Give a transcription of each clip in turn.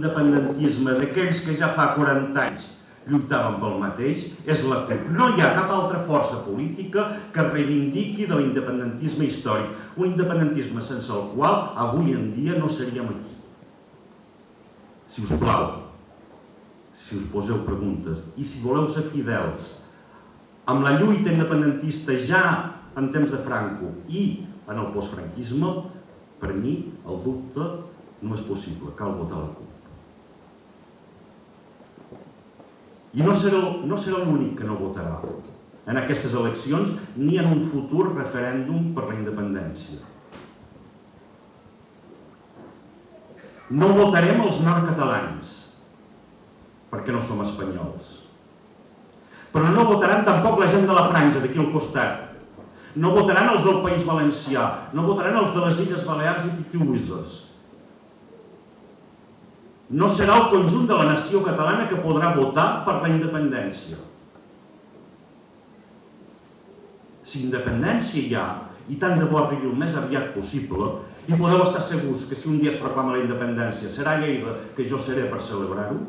l'independentisme d'aquells que ja fa 40 anys lluitaven pel mateix és la CUP. No hi ha cap altra força política que reivindiqui de l'independentisme històric, un independentisme sense el qual avui en dia no seríem aquí. Si us plau, si us poseu preguntes i si voleu ser fidels amb la lluita independentista ja en temps de Franco i en el postfranquisme, per mi el dubte no és possible, cal votar la CUP. I no serà l'únic que no votarà en aquestes eleccions ni en un futur referèndum per la independència. No votarem els nord-catalans, perquè no som espanyols. Però no votaran tampoc la gent de la Franja, d'aquí al costat. No votaran els del País Valencià, no votaran els de les Illes Balears i Pitiüses. No serà el conjunt de la nació catalana que podrà votar per la independència. Si independència hi ha, i tant de bo arribi el més aviat possible, i podeu estar segurs que si un dia es proclama la independència serà a Lleida que jo seré per celebrar-ho,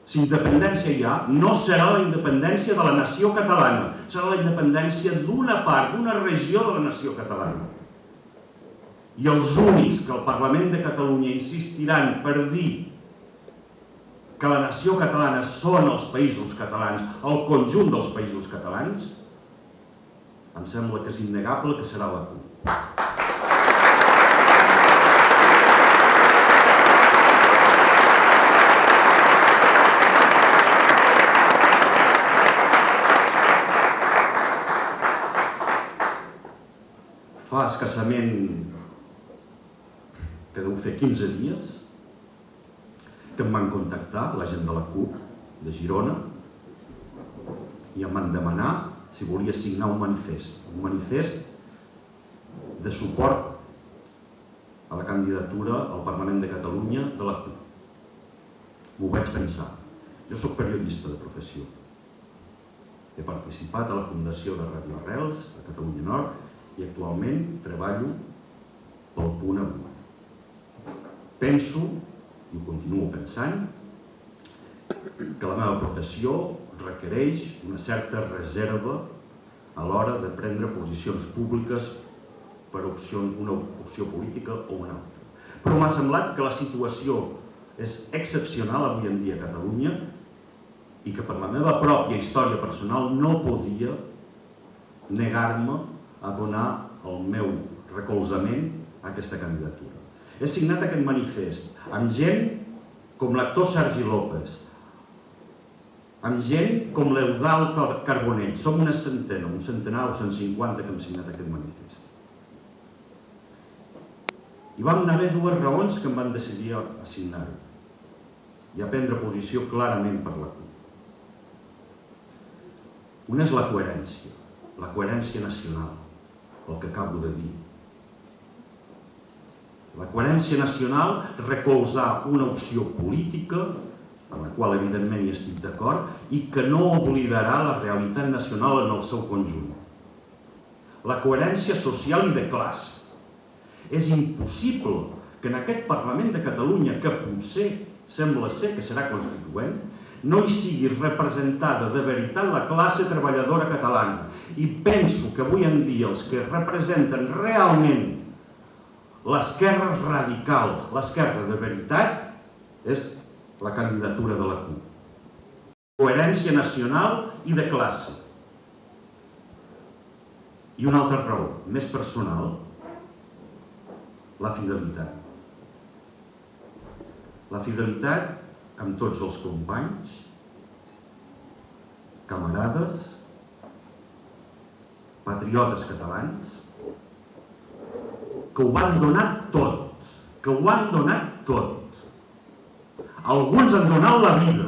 si independència hi ha, no serà la independència de la nació catalana, serà la independència d'una part, d'una regió de la nació catalana. I els únics que al Parlament de Catalunya insistiran per dir que la nació catalana són els països catalans, el conjunt dels països catalans, em sembla que és innegable que serà la CUP. Fa escassament, que deu fer 15 dies, que em van contactar la gent de la CUP de Girona i em van demanar si volia signar un manifest de suport a la candidatura al Parlament de Catalunya de la CUP. M'ho vaig pensar. Jo soc periodista de professió. He participat a la fundació de Ràdio Arrels, a Catalunya Nord, i actualment treballo pel Punt Avui. Penso, i ho continuo pensant, que la meva professió requereix una certa reserva a l'hora de prendre posicions públiques per una opció política o una altra. Però m'ha semblat que la situació és excepcional avui en dia a Catalunya i que per la meva pròpia història personal no podia negar-me a donar el meu recolzament a aquesta candidatura. He signat aquest manifest amb gent com l'actor Sergi López, amb gent com l'Eudald Carbonell. Som una centena, un centenar o 150 que hem signat aquest manifest. I vam haver dues raons que em van decidir a signar-ho i a prendre posició clarament per la CUP. Una és la coherència nacional, el que acabo de dir. La coherència nacional, recolzar una opció política, en la qual evidentment hi estic d'acord, i que no oblidarà la realitat nacional en el seu conjunt. La coherència social i de classe. És impossible que en aquest Parlament de Catalunya, que potser sembla ser que serà constituent, no hi sigui representada de veritat la classe treballadora catalana. I penso que avui en dia els que representen realment l'esquerra radical, l'esquerra de veritat, és la candidatura de la CUP. Coherència nacional i de classe. I una altra raó, més personal, la fidelitat. La fidelitat amb tots els companys, camarades, patriotes catalans, que ho van donar tot, Alguns han donat la vida,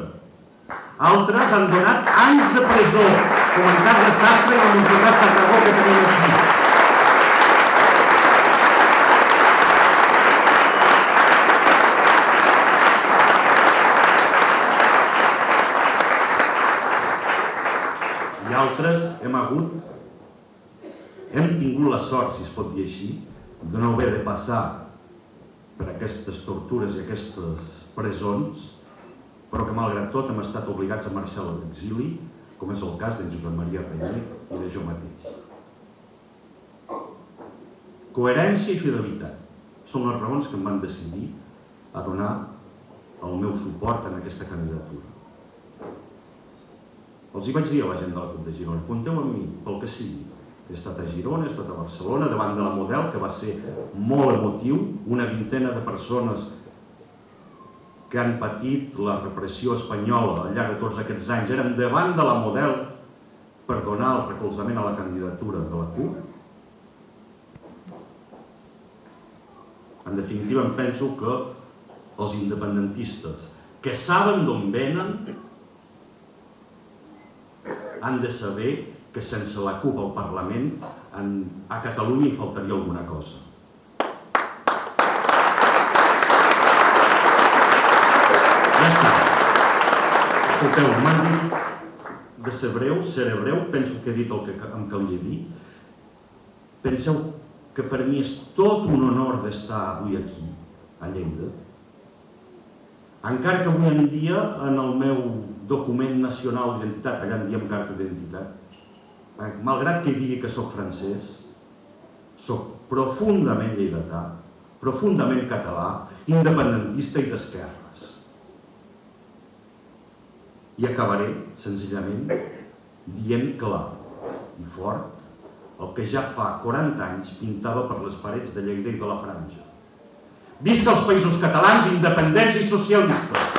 altres han donat anys de presó, com en Carles Sastre i la Montserrat Tarragó que tenim aquí. I altres hem tingut la sort, si es pot dir així, de no haver de passar per aquestes tortures i aquestes presons, però que malgrat tot hem estat obligats a marxar a l'exili, com és el cas d'en Josep Maria Reller i de jo mateix. Coherència i fidelitat són les raons que em van decidir a donar el meu suport en aquesta candidatura. Els hi vaig dir a la gent de la CUP de Girona, compteu amb mi, pel que sigui. He estat a Girona, he estat a Barcelona, davant de la Model, que va ser molt emotiu, una vintena de persones que han patit la repressió espanyola al llarg de tots aquests anys. Érem davant de la Model per donar el recolzament a la candidatura de la CUP. En definitiva, em penso que els independentistes que saben d'on venen han de saber que sense la CUP al Parlament a Catalunya hi faltaria alguna cosa. Ja està. Escolteu, m'han dit de ser breu, seré breu, penso que he dit el que em calia dir. Penseu que per mi és tot un honor d'estar avui aquí, a Lleida. Encara que avui en dia, en el meu document nacional d'identitat, allà en diem carta d'identitat, malgrat que digui que soc francès, soc profundament lleidatà, profundament català, independentista i d'esquerres. I acabaré, senzillament, dient clar i fort el que ja fa 40 anys pintava per les parets de Lleida i de la Franja. Visca els països catalans independents i socialistes!